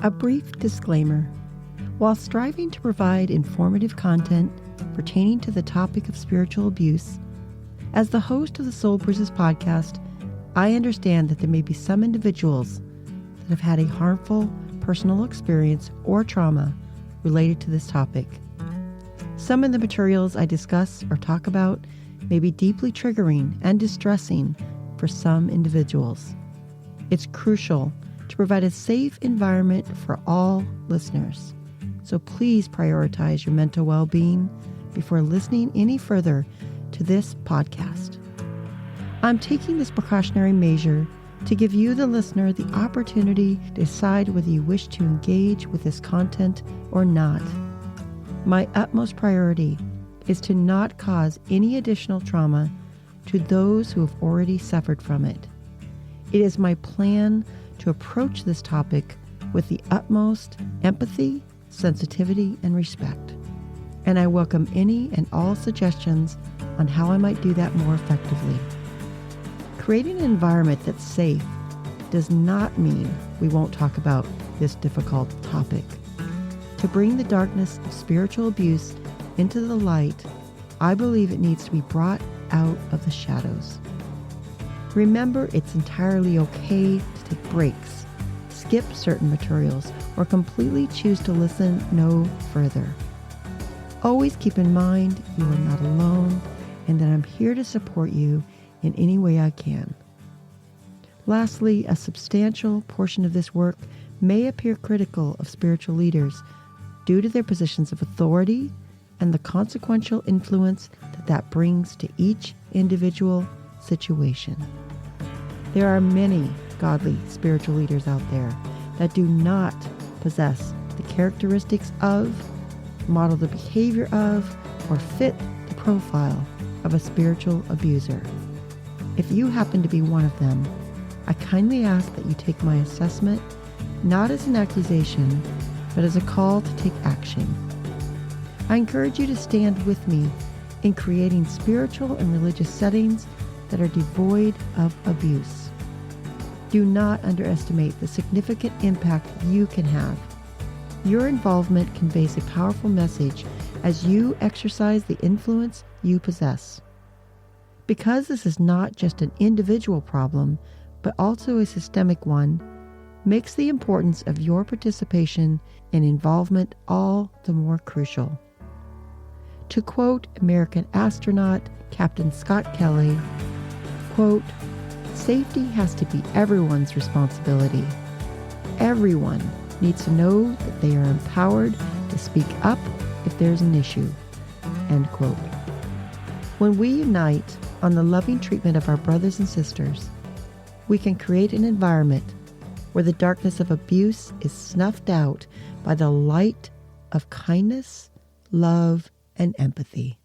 A brief disclaimer. While striving to provide informative content pertaining to the topic of spiritual abuse, as the host of the Bruises podcast, I understand that there may be some individuals that have had a harmful personal experience or trauma related to this topic. Some of the materials I discuss or talk about may be deeply triggering and distressing for some individuals. It's crucial to provide a safe environment for all listeners. So please prioritize your mental well-being before listening any further to this podcast. I'm taking this precautionary measure to give you, the listener, the opportunity to decide whether you wish to engage with this content or not. My utmost priority is to not cause any additional trauma to those who have already suffered from it. It is my plan to approach this topic with the utmost empathy, sensitivity, and respect. And I welcome any and all suggestions on how I might do that more effectively. Creating an environment that's safe does not mean we won't talk about this difficult topic. To bring the darkness of spiritual abuse into the light, I believe it needs to be brought out of the shadows. Remember, it's entirely okay to take breaks, skip certain materials, or completely choose to listen no further. Always keep in mind you are not alone and that I'm here to support you in any way I can. Lastly, a substantial portion of this work may appear critical of spiritual leaders due to their positions of authority and the consequential influence that brings to each individual situation. There are many godly spiritual leaders out there that do not possess the characteristics of, model the behavior of, or fit the profile of a spiritual abuser. If you happen to be one of them, I kindly ask that you take my assessment not as an accusation, but as a call to take action. I encourage you to stand with me in creating spiritual and religious settings that are devoid of abuse. Do not underestimate the significant impact you can have. Your involvement conveys a powerful message as you exercise the influence you possess. Because this is not just an individual problem, but also a systemic one, makes the importance of your participation and involvement all the more crucial. To quote American astronaut Captain Scott Kelly, quote, "Safety has to be everyone's responsibility. Everyone needs to know that they are empowered to speak up if there's an issue." End quote. When we unite on the loving treatment of our brothers and sisters, we can create an environment where the darkness of abuse is snuffed out by the light of kindness, love, and empathy.